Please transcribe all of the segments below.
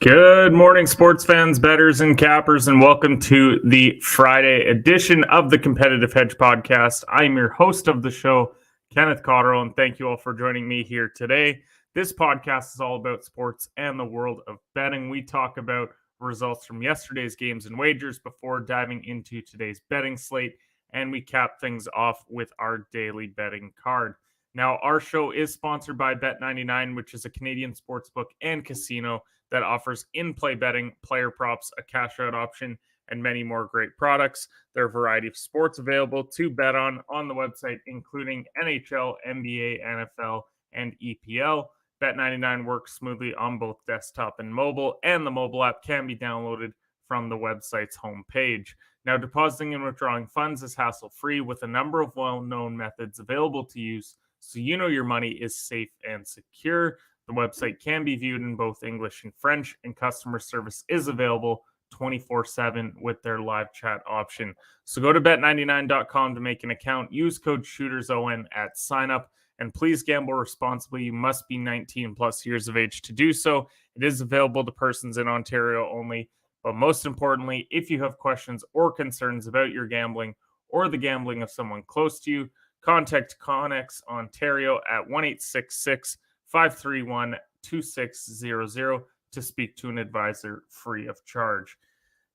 Good morning, sports fans, bettors, and cappers, and welcome to the Friday edition of the Competitive Hedge podcast. I'm your host of the show, Kenneth, and thank you all for joining me here today. This podcast is all about sports and the world of betting. We talk about results from yesterday's games and wagers before diving into today's betting slate, and we cap things off with our daily betting card. Now, our show is sponsored by Bet99, which is a Canadian sportsbook and casino that offers in-play betting, player props, a cash-out option, and many more great products. There are a variety of sports available to bet on the website, including NHL, NBA, NFL, and EPL. Bet99 works smoothly on both desktop and mobile, and the mobile app can be downloaded from the website's homepage. Now, depositing and withdrawing funds is hassle-free with a number of well-known methods available to use, so you know your money is safe and secure. The website can be viewed in both English and French, and customer service is available 24/7 with their live chat option. So go to bet99.com to make an account. Use code SHOOTERSON at sign-up, and please gamble responsibly. You must be 19 plus years of age to do so. It is available to persons in Ontario only. But most importantly, if you have questions or concerns about your gambling or the gambling of someone close to you, contact Connex Ontario at 1-866-531-2600 to speak to an advisor free of charge.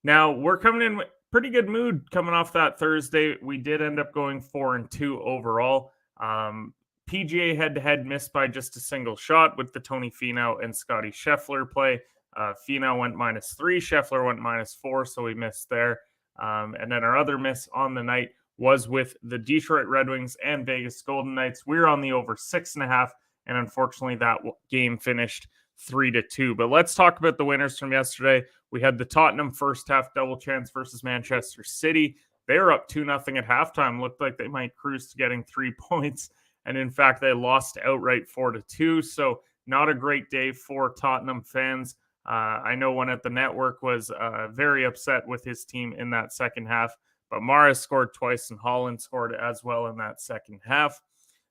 Now, we're coming in with pretty good mood coming off that Thursday. We did end up going 4-2 overall. PGA head-to-head missed by just a single shot with the Tony Finau and Scotty Scheffler play. Finau went -3, Scheffler went -4, so we missed there. And then our other miss on the night was with the Detroit Red Wings and Vegas Golden Knights. We were on the over 6.5, and unfortunately that game finished 3-2. But let's talk about the winners from yesterday. We had the Tottenham first half double chance versus Manchester City. They were up 2-0 at halftime. Looked like they might cruise to getting 3 points. And in fact, they lost outright 4-2. So not a great day for Tottenham fans. I know one at the network was very upset with his team in that second half. But Mahrez scored twice, and Haaland scored as well in that second half.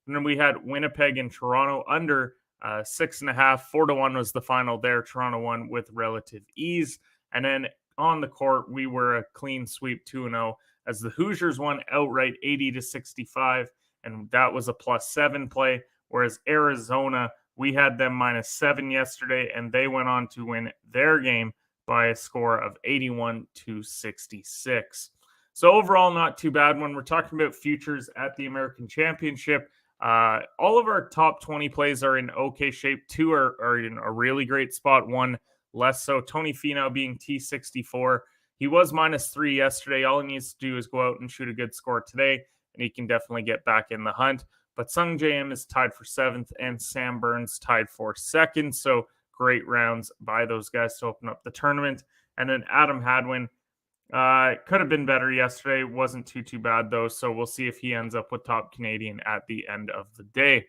And then we had Winnipeg and Toronto under 6.5. 4-1 was the final there. Toronto won with relative ease. And then on the court, we were a clean sweep 2-0 as the Hoosiers won outright 80-65, and that was a +7 play. Whereas Arizona, we had them -7 yesterday, and they went on to win their game by a score of 81-66. So overall, not too bad. When we're talking about futures at the American Championship, all of our top 20 plays are in okay shape. 2 are in a really great spot, 1 less so. Tony Finau being T64. He was -3 yesterday. All he needs to do is go out and shoot a good score today, and he can definitely get back in the hunt. But Sung JM is tied for 7th, and Sam Burns tied for 2nd. So great rounds by those guys to open up the tournament. And then Adam Hadwin, could have been better yesterday. Wasn't too bad, though. So we'll see if he ends up with top Canadian at the end of the day.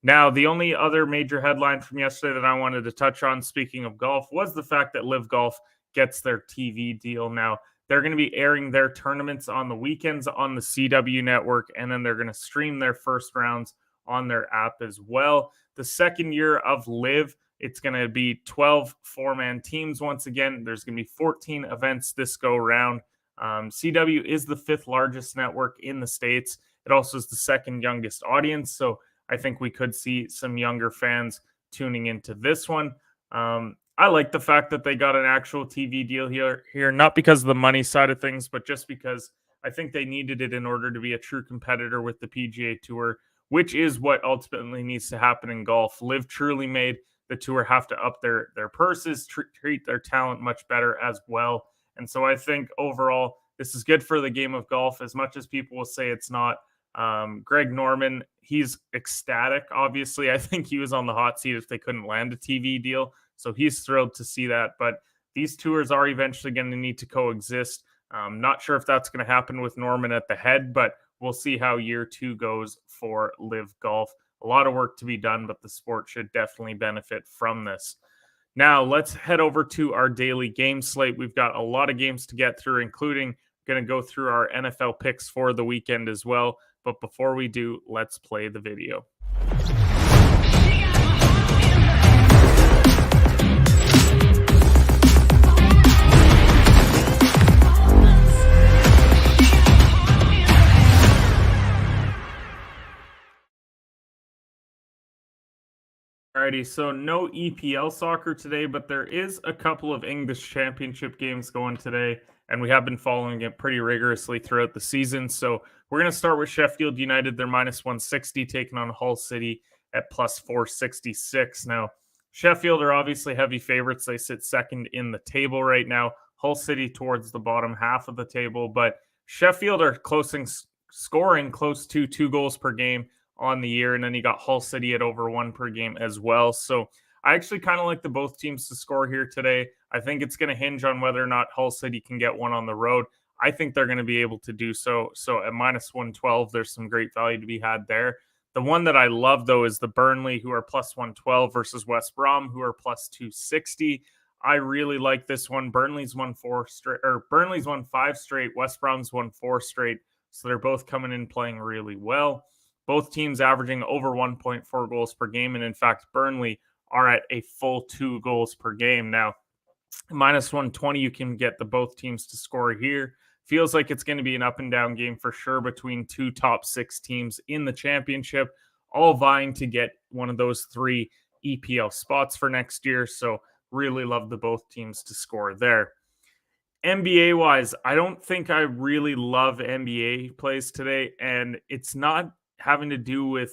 Now, the only other major headline from yesterday that I wanted to touch on, speaking of golf, was the fact that Live Golf gets their TV deal. Now, they're going to be airing their tournaments on the weekends on the CW network, and then they're going to stream their first rounds on their app as well. The second year of Live, it's going to be 12 four-man teams once again. There's going to be 14 events this go-round. CW is the 5th largest network in the States. It also is the 2nd youngest audience, so I think we could see some younger fans tuning into this one. I like the fact that they got an actual TV deal here, not because of the money side of things, but just because I think they needed it in order to be a true competitor with the PGA Tour, which is what ultimately needs to happen in golf. Live truly made the tour have to up their purses, treat their talent much better as well. And so I think overall, this is good for the game of golf, as much as people will say it's not. Greg Norman, he's ecstatic. Obviously, I think he was on the hot seat if they couldn't land a TV deal. So he's thrilled to see that. But these tours are eventually going to need to coexist. Not sure if that's going to happen with Norman at the head, but we'll see how year 2 goes for Live Golf. A lot of work to be done, but the sport should definitely benefit from this. Now, let's head over to our daily game slate. We've got a lot of games to get through, including going to go through our NFL picks for the weekend as well. But before we do, let's play the video. Alrighty, so no EPL soccer today, but there is a couple of English Championship games going today, and we have been following it pretty rigorously throughout the season. So we're going to start with Sheffield United. They're minus 160, taking on Hull City at plus 466. Now, Sheffield are obviously heavy favorites. They sit second in the table right now. Hull City towards the bottom half of the table, but Sheffield are scoring close to 2 goals per game on the year, and then you got Hull City at over 1 per game as well. So I actually kind of like the both teams to score here today. I think it's going to hinge on whether or not Hull City can get one on the road. I think they're going to be able to do so. So at minus 112, there's some great value to be had there. The one that I love, though, is the Burnley, who are plus 112 versus West Brom, who are plus 260. I really like this one. Burnley's won 5 straight. West Brom's won 4 straight. So they're both coming in playing really well. Both teams averaging over 1.4 goals per game. And in fact, Burnley are at a full 2 goals per game. Now, minus 120, you can get the both teams to score here. Feels like it's going to be an up and down game for sure between 2 top 6 teams in the championship, all vying to get one of those 3 EPL spots for next year. So really love the both teams to score there. NBA wise, I don't think I really love NBA plays today, and it's not having to do with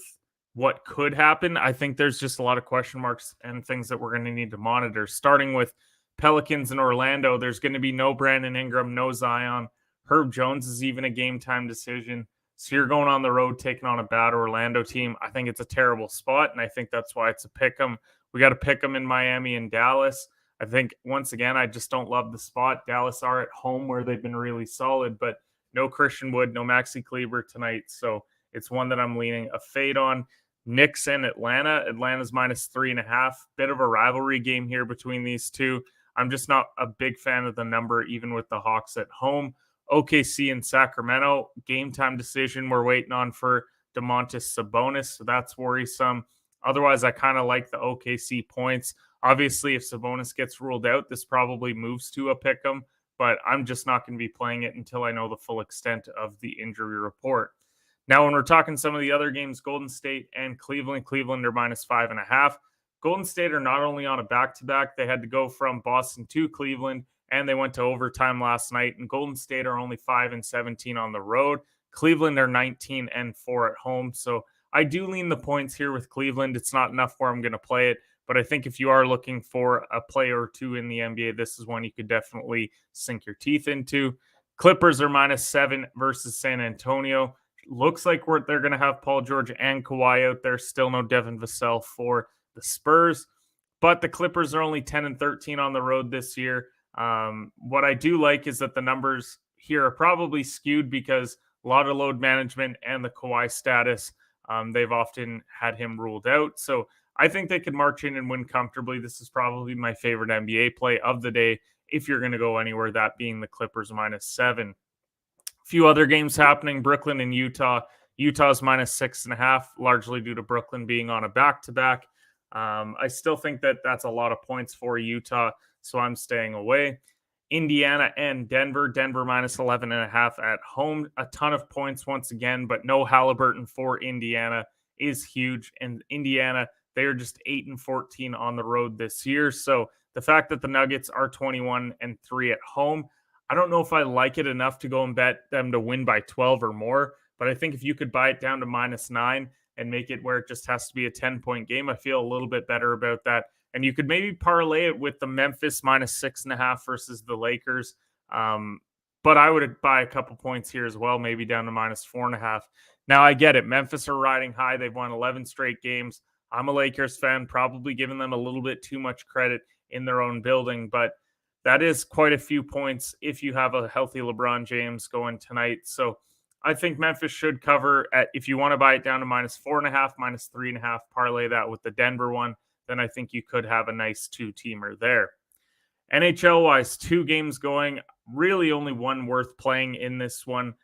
what could happen. I think there's just a lot of question marks and things that we're going to need to monitor. Starting with Pelicans in Orlando, there's going to be no Brandon Ingram, no Zion. Herb Jones is even a game time decision. So you're going on the road taking on a bad Orlando team. I think it's a terrible spot, and I think that's why it's a pick 'em. We got to pick them in Miami and Dallas. I think, once again, I just don't love the spot. Dallas are at home where they've been really solid, but no Christian Wood, no Maxi Kleber tonight. So it's one that I'm leaning a fade on. Knicks and Atlanta. Atlanta's minus 3.5. Bit of a rivalry game here between these two. I'm just not a big fan of the number, even with the Hawks at home. OKC and Sacramento. Game time decision we're waiting on for Domantas Sabonis, so that's worrisome. Otherwise, I kind of like the OKC points. Obviously, if Sabonis gets ruled out, this probably moves to a pick 'em, but I'm just not going to be playing it until I know the full extent of the injury report. Now, when we're talking some of the other games, Golden State and Cleveland. Cleveland are minus 5.5. Golden State are not only on a back-to-back, they had to go from Boston to Cleveland, and they went to overtime last night. And Golden State are only 5-17 on the road. Cleveland are 19-4 at home. So I do lean the points here with Cleveland. It's not enough where I'm going to play it, but I think if you are looking for a play or two in the NBA, this is one you could definitely sink your teeth into. Clippers are minus 7 versus San Antonio. Looks like they're going to have Paul George and Kawhi out there. Still no Devin Vassell for the Spurs, but the Clippers are only 10-13 on the road this year. What I do like is that the numbers here are probably skewed because a lot of load management and the Kawhi status. They've often had him ruled out. So I think they could march in and win comfortably. This is probably my favorite NBA play of the day if you're going to go anywhere, that being the Clippers minus 7. Few other games happening. Brooklyn and Utah. Utah's minus 6.5, largely due to Brooklyn being on a back-to-back. I still think that that's a lot of points for Utah, so I'm staying away. Indiana and Denver. Denver minus 11.5 at home. A ton of points once again, but no Halliburton for Indiana is huge. And Indiana, they are just 8-14 on the road this year. So the fact that the Nuggets are 21-3 at home, I don't know if I like it enough to go and bet them to win by 12 or more, but I think if you could buy it down to minus 9 and make it where it just has to be a 10-point game, I feel a little bit better about that. And you could maybe parlay it with the Memphis minus 6.5 versus the Lakers. But I would buy a couple points here as well, maybe down to minus 4.5. Now, I get it. Memphis are riding high. They've won 11 straight games. I'm a Lakers fan, probably giving them a little bit too much credit in their own building, but that is quite a few points if you have a healthy LeBron James going tonight. So I think Memphis should cover if you want to buy it down to minus 4.5, minus 3.5, parlay that with the Denver one, then I think you could have a nice 2-teamer there. NHL-wise, 2 games going, really only one worth playing in this one.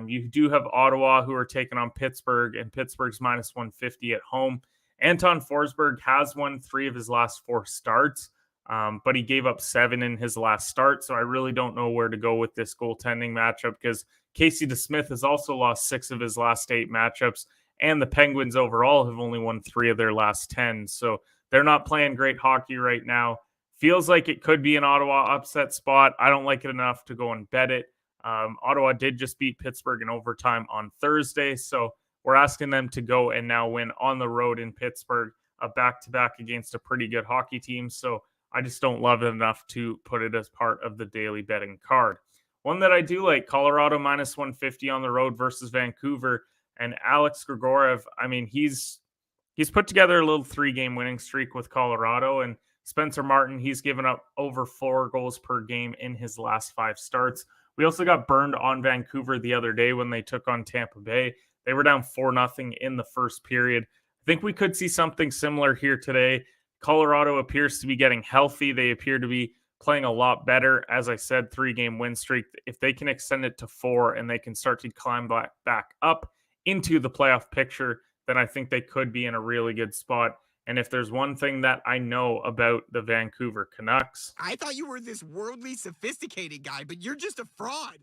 You do have Ottawa who are taking on Pittsburgh, and Pittsburgh's minus 150 at home. Anton Forsberg has won 3 of his last 4 starts. But he gave up 7 in his last start, so I really don't know where to go with this goaltending matchup because Casey DeSmith has also lost 6 of his last 8 matchups, and the Penguins overall have only won 3 of their last 10. So They're not playing great hockey right now. Feels like it could be an Ottawa upset spot. I don't like it enough to go and bet it. Ottawa did just beat Pittsburgh in overtime on Thursday, so we're asking them to go and now win on the road in Pittsburgh, a back-to-back against a pretty good hockey team. So I just don't love it enough to put it as part of the daily betting card. One that I do like, Colorado minus 150 on the road versus Vancouver. And Alex Grigoriev, I mean, he's put together a little 3-game winning streak with Colorado. And Spencer Martin, he's given up over 4 goals per game in his last 5 starts. We also got burned on Vancouver the other day when they took on Tampa Bay. They were down 4-0 in the first period. I think we could see something similar here today. Colorado appears to be getting healthy. They appear to be playing a lot better. As I said, 3-game win streak. If they can extend it to 4 and they can start to climb back up into the playoff picture, then I think they could be in a really good spot. And if there's one thing that I know about the Vancouver Canucks, I thought you were this worldly, sophisticated guy, but you're just a fraud.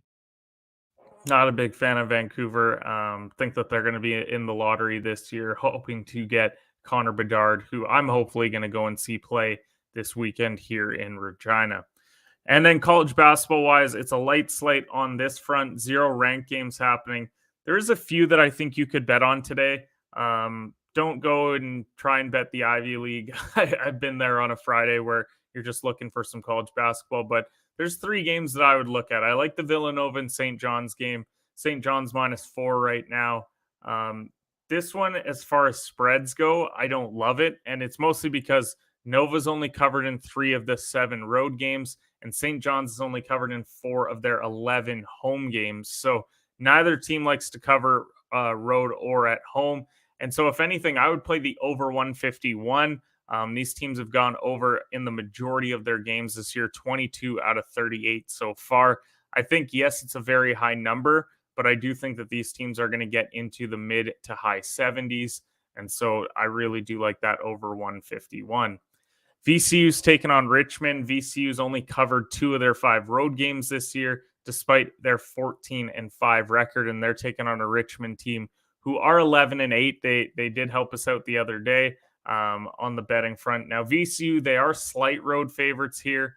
Not a big fan of Vancouver. Think that they're going to be in the lottery this year, hoping to get Connor Bedard, who I'm hopefully going to go and see play this weekend here in Regina. And then college basketball-wise, it's a light slate on this front. 0 ranked games happening. There's a few that I think you could bet on today. Don't go and try and bet the Ivy League. I've been there on a Friday where you're just looking for some college basketball, but there's 3 games that I would look at. I like the Villanova and St. John's game. St. John's minus 4 right now. This one, as far as spreads go, I don't love it, and it's mostly because Nova's only covered in 3 of the 7 road games, and St. John's is only covered in 4 of their 11 home games. So neither team likes to cover road or at home. And so if anything, I would play the over 151. These teams have gone over in the majority of their games this year, 22 out of 38 so far. I think, yes, it's a very high number, but I do think that these teams are going to get into the mid to high 70s. And so I really do like that over 151. VCU's taken on Richmond. VCU's only covered 2 of their 5 road games this year, despite their 14-5 record, and they're taking on a Richmond team who are 11-8. They did help us out the other day on the betting front. Now, VCU, they are slight road favorites here.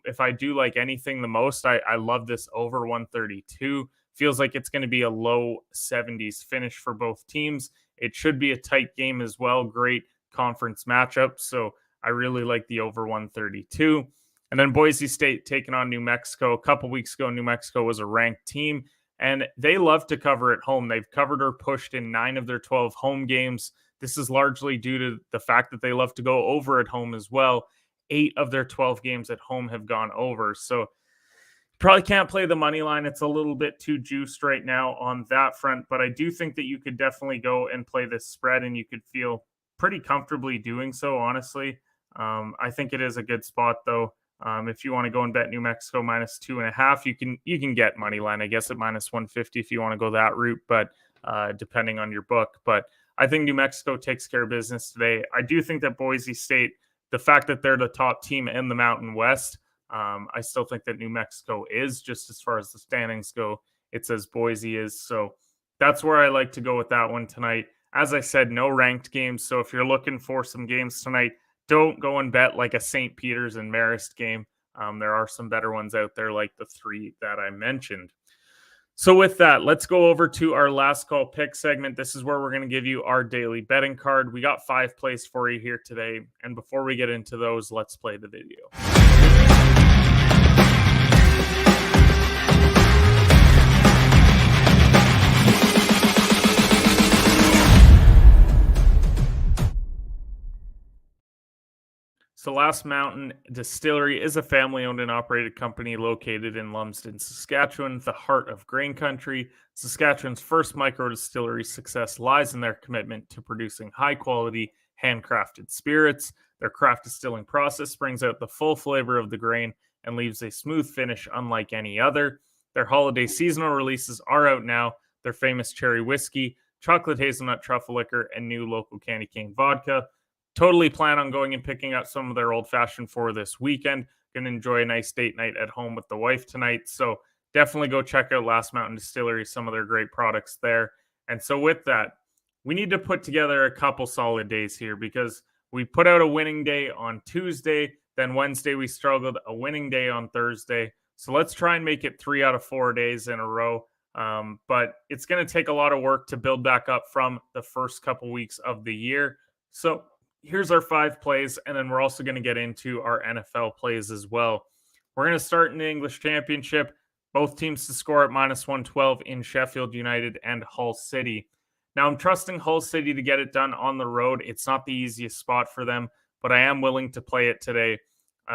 If I do like anything the most, I love this over 132. Feels like it's going to be a low 70s finish for both teams. It should be a tight game as well. Great conference matchup. So I really like the over 132. And then Boise State taking on New Mexico. A couple weeks ago, New Mexico was a ranked team, and they love to cover at home. They've covered or pushed in 9 of their 12 home games. This is largely due to the fact that they love to go over at home as well. 8 of their 12 games at home have gone over. So probably can't play the money line. It's a little bit too juiced right now on that front, but I do think that you could definitely go and play this spread, and you could feel pretty comfortably doing so, honestly. I think it is a good spot, though. If you want to go and bet New Mexico minus 2.5, you can get money line, I guess, at minus 150 if you want to go that route, but depending on your book. But I think New Mexico takes care of business today. I do think that Boise State, the fact that they're the top team in the Mountain West, I still think that New Mexico is, just as far as the standings go. It says Boise is. So that's where I like to go with that one tonight. As I said, no ranked games. So if you're looking for some games tonight, don't go and bet like a St. Peter's and Marist game. There are some better ones out there, like the 3 that I mentioned. So with that, let's go over to our last call pick segment. This is where we're going to give you our daily betting card. We got 5 plays for you here today. And before we get into those, let's play the video. So Last Mountain Distillery is a family-owned and operated company located in Lumsden, Saskatchewan, the heart of grain country. Saskatchewan's first micro-distillery success lies in their commitment to producing high-quality, handcrafted spirits. Their craft distilling process brings out the full flavor of the grain and leaves a smooth finish unlike any other. Their holiday seasonal releases are out now. Their famous cherry whiskey, chocolate hazelnut truffle liquor, and new local candy cane vodka. Totally plan on going and picking up some of their old fashioned for this weekend. Going to enjoy a nice date night at home with the wife tonight. So definitely go check out Last Mountain Distillery, some of their great products there. And so with that, we need to put together a couple solid days here, because We put out a winning day on Tuesday. Then Wednesday, we struggled, a winning day on Thursday. So let's try and make it 3 out of 4 days in a row. But it's going to take a lot of work to build back up from the first couple weeks of the year. So here's our 5 plays, and then we're also going to get into our NFL plays as well. We're going to start in the English Championship. Both teams to score at -112 in Sheffield United and Hull City. Now, I'm trusting Hull City to get it done on the road. It's not the easiest spot for them, but I am willing to play it today.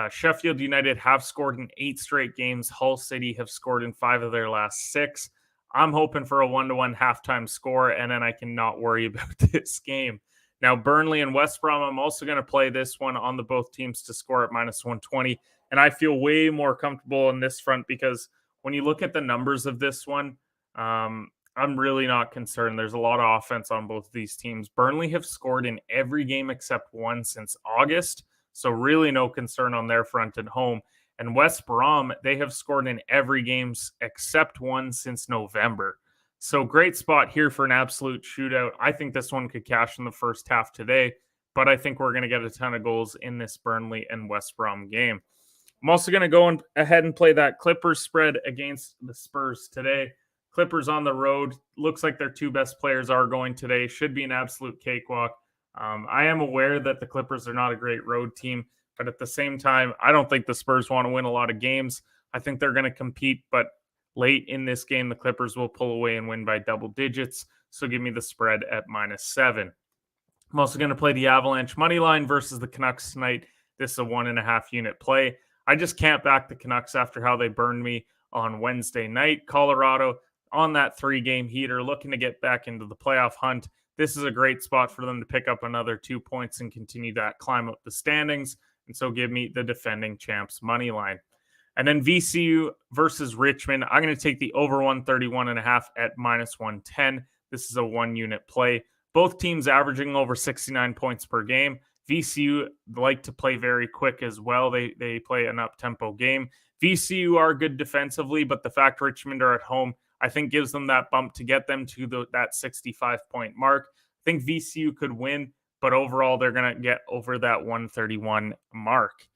Sheffield United have scored in 8 straight games. Hull City have scored in 5 of their last 6. I'm hoping for a 1-1 halftime score, and then I can not worry about this game. Now, Burnley and West Brom, I'm also going to play this one on the both teams to score at -120, and I feel way more comfortable in this front because when you look at the numbers of this one, I'm really not concerned. There's a lot of offense on both of these teams. Burnley have scored in every game except one since August, so really no concern on their front at home. And West Brom, they have scored in every game except one since November. So great spot here for an absolute shootout. I think this one could cash in the first half today, but I think we're going to get a ton of goals in this Burnley and West Brom game. I'm also going to go ahead and play that Clippers spread against the Spurs today. Clippers on the road. Looks like their 2 best players are going today. Should be an absolute cakewalk. I am aware that the Clippers are not a great road team, but at the same time, I don't think the Spurs want to win a lot of games. I think they're going to compete, but late in this game, the Clippers will pull away and win by double digits. So give me the spread at -7. I'm also going to play the Avalanche money line versus the Canucks tonight. This is a 1.5 unit play. I just can't back the Canucks after how they burned me on Wednesday night. Colorado on that 3-game heater, looking to get back into the playoff hunt. This is a great spot for them to pick up another 2 points and continue that climb up the standings. And so give me the defending champs money line. And then VCU versus Richmond. I'm going to take the over 131.5 at -110. This is a 1-unit play. Both teams averaging over 69 points per game. VCU like to play very quick as well. They play an up-tempo game. VCU are good defensively, but the fact Richmond are at home, I think gives them that bump to get them to that 65-point mark. I think VCU could win, but overall they're going to get over that 131 mark.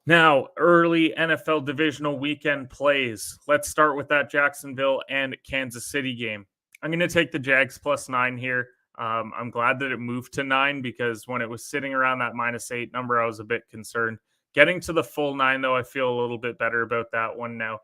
Now, early NFL divisional weekend plays. Let's start with that Jacksonville and Kansas City game. I'm going to take the Jags +9 here. I'm glad that it moved to 9 because when it was sitting around that -8 number, I was a bit concerned. Getting to the full 9, though, I feel a little bit better about that one now.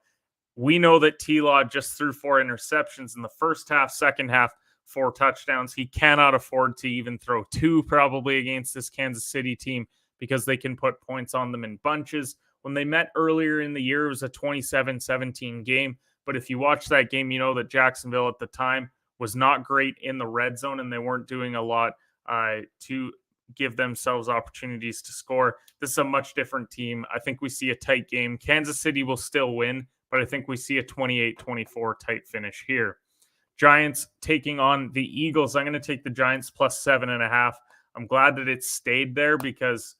We know that T-Law just threw 4 interceptions in the first half, second half, 4 touchdowns. He cannot afford to even throw 2 probably against this Kansas City team because they can put points on them in bunches. When they met earlier in the year, it was a 27-17 game. But if you watch that game, you know that Jacksonville at the time was not great in the red zone and they weren't doing a lot to give themselves opportunities to score. This is a much different team. I think we see a tight game. Kansas City will still win, but I think we see a 28-24 tight finish here. Giants taking on the Eagles. I'm going to take the Giants +7.5. I'm glad that it stayed there because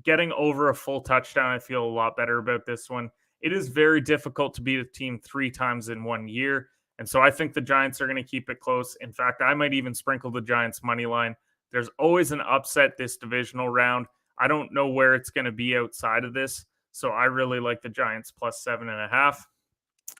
getting over a full touchdown, I feel a lot better about this one. It is very difficult to beat a team 3 times in 1 year. And so I think the Giants are going to keep it close. In fact, I might even sprinkle the Giants money line. There's always an upset this divisional round. I don't know where it's going to be outside of this. So I really like the Giants +7.5.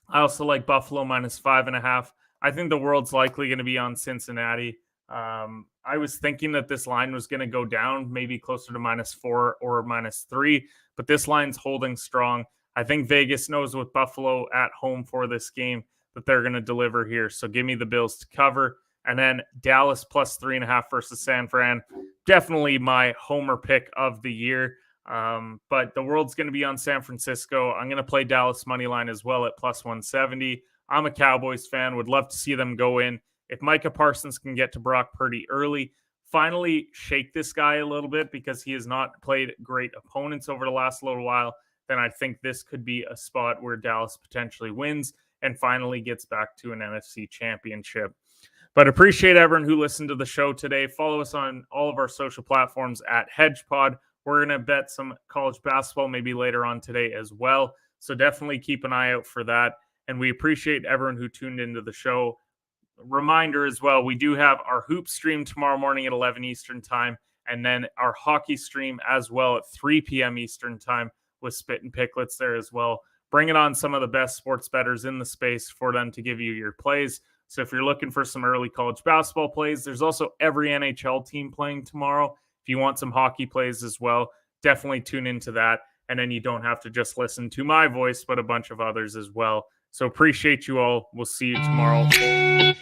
I also like Buffalo -5.5. I think the world's likely going to be on Cincinnati. I was thinking that this line was going to go down, maybe closer to -4 or -3, but this line's holding strong. I think Vegas knows with Buffalo at home for this game that they're going to deliver here. So give me the Bills to cover. And then Dallas +3.5 versus San Fran. Definitely my homer pick of the year. But the world's going to be on San Francisco. I'm going to play Dallas money line as well at +170. I'm a Cowboys fan. Would love to see them go in. If Micah Parsons can get to Brock Purdy early, finally shake this guy a little bit because he has not played great opponents over the last little while, then I think this could be a spot where Dallas potentially wins and finally gets back to an NFC championship. But appreciate everyone who listened to the show today. Follow us on all of our social platforms at HedgePod. We're going to bet some college basketball maybe later on today as well. So definitely keep an eye out for that. And we appreciate everyone who tuned into the show. Reminder as well, we do have our hoop stream tomorrow morning at 11 Eastern time. And then our hockey stream as well at 3 p.m. Eastern time with Spit and Picklets there as well. Bringing on some of the best sports bettors in the space for them to give you your plays. So if you're looking for some early college basketball plays, there's also every NHL team playing tomorrow. If you want some hockey plays as well, definitely tune into that. And then you don't have to just listen to my voice, but a bunch of others as well. So appreciate you all. We'll see you tomorrow.